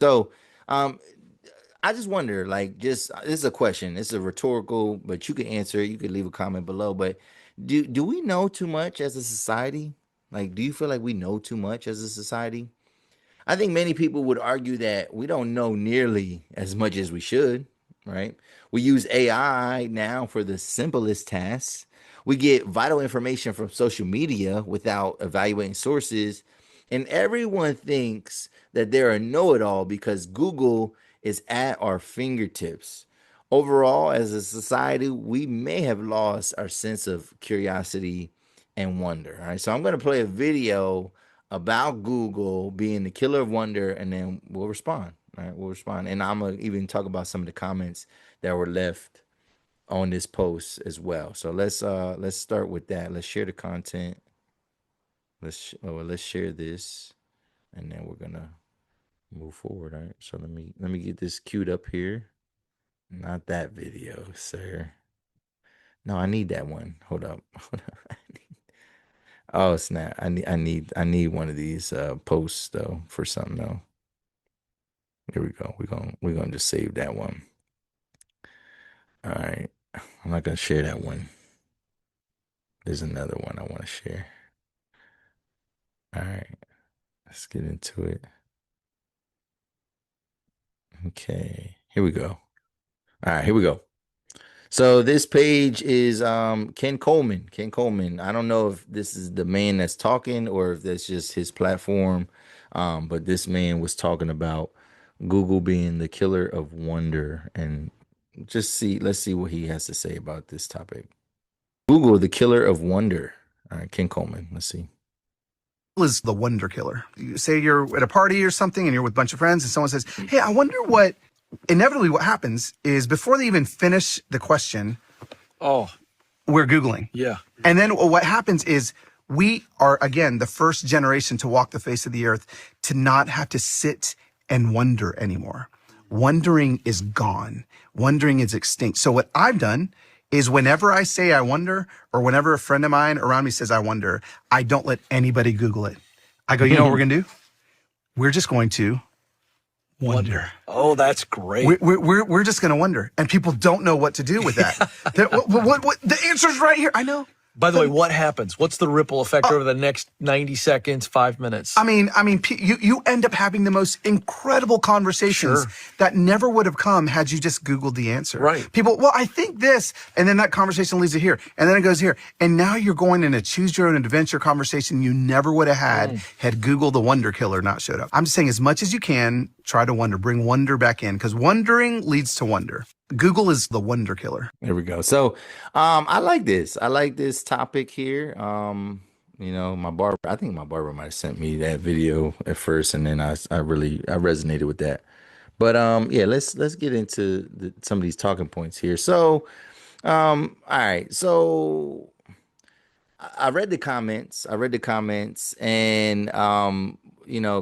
So, um, I just wonder, like, just this is a question. It's a rhetorical, but you can answer it. You can leave a comment below. But do we know too much as a society? Like, do you feel like we know too much as a society? I think many people would argue that we don't know nearly as much as we should, right? We use AI now for the simplest tasks. We get vital information from social media without evaluating sources. And everyone thinks that they're a know it all because Google is at our fingertips. Overall, as a society, we may have lost our sense of curiosity and wonder. All right. So I'm going to play a video about Google being the killer of wonder, and then we'll respond. All right, we'll respond, and I'm gonna even talk about some of the comments that were left on this post as well. So let's start with that. Let's share the content. Let's share this, and then we're gonna move forward. All right. So let me get this queued up here. Not that video, sir. No, I need that one. Hold up. Hold up. Oh snap! I need one of these posts though for something though. Here we go. We're gonna just save that one. All right. I'm not gonna share that one. There's another one I want to share. All right. Let's get into it. Okay. Here we go. All right, here we go. So this page is Ken Coleman. Ken Coleman. I don't know if this is the man that's talking or if that's just his platform. But this man was talking about Google being the killer of wonder, and let's see what he has to say about this topic. Google, the killer of wonder. All right, Ken Coleman. Let's see. Is the wonder killer. You say you're at a party or something and you're with a bunch of friends and someone says, "Hey, I wonder what," inevitably what happens is before they even finish the question, Oh, we're Googling. yeah. And then what happens is we are, again, the first generation to walk the face of the earth to not have to sit and wonder anymore. Wondering is gone. Wondering is extinct. So what I've done is whenever I say I wonder, or whenever a friend of mine around me says I wonder, I don't let anybody Google it. I go, you know what we're going to do? We're just going to wonder. Oh, that's great. We're just going to wonder. And people don't know what to do with that. The answer's right here. I know. By the way, what happens? What's the ripple effect over the next 90 seconds, 5 minutes? You end up having the most incredible conversations that never would have come had you just Googled the answer. Right. People, well, I think this, and then that conversation leads to here, and then it goes here. And now you're going in a choose your own adventure conversation you never would have had Google the wonder killer not showed up. I'm just saying, as much as you can, try to wonder, bring wonder back in, because wondering leads to wonder. Google is the wonder killer. There we go. So, I like this. I like this topic here. My barber. I think my barber might have sent me that video at first, and then I resonated with that. But yeah, let's get into some of these talking points here. So, all right. So I read the comments. I read the comments, and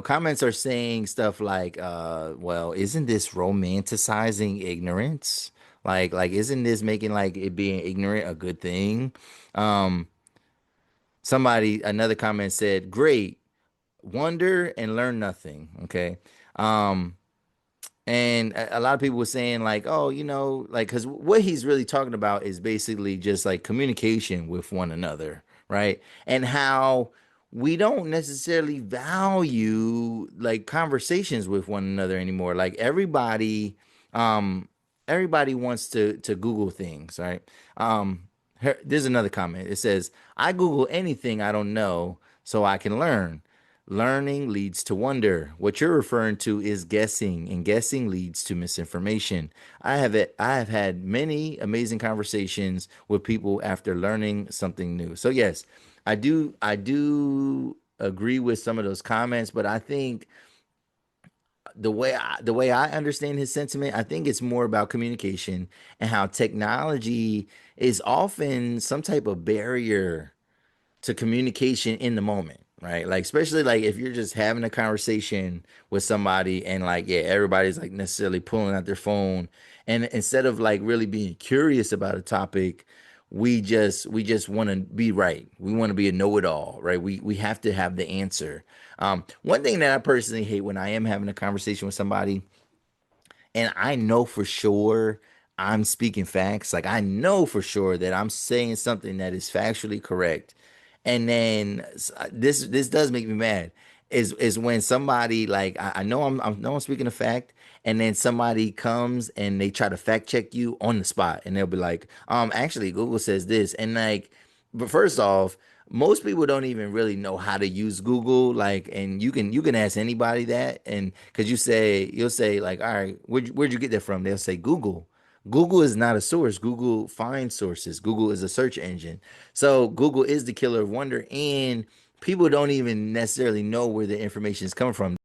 comments are saying stuff like, well, isn't this romanticizing ignorance? Like, isn't this making like it being ignorant a good thing? Um, another comment said, great, wonder and learn nothing. Okay. Um, and a lot of people were saying like, oh, like, because what he's really talking about is basically just like communication with one another, right? And how we don't necessarily value like conversations with one another anymore. Like everybody wants to Google things, right? There's another comment. It says, I Google anything I don't know so I can learn. Learning leads to wonder. What you're referring to is guessing, and guessing leads to misinformation. I have had many amazing conversations with people after learning something new. So yes, I do agree with some of those comments, but I think the way I understand his sentiment, I think it's more about communication and how technology is often some type of barrier to communication in the moment, right? Like especially like if you're just having a conversation with somebody and like yeah, everybody's like necessarily pulling out their phone and instead of like really being curious about a topic, we just want to be right. We want to be a know-it-all, right? We have to have the answer. One thing that I personally hate when I am having a conversation with somebody and I know for sure I'm speaking facts. Like I know for sure that I'm saying something that is factually correct. And then this does make me mad. Is when somebody like I know I'm speaking a fact, and then somebody comes and they try to fact check you on the spot, and they'll be like, actually Google says this, and like, but first off, most people don't even really know how to use Google. Like, and you can ask anybody that, and because you'll say like, all right, where'd you get that from? They'll say Google. Google is not a source. Google finds sources. Google is a search engine. So Google is the killer of wonder, and people don't even necessarily know where the information is coming from.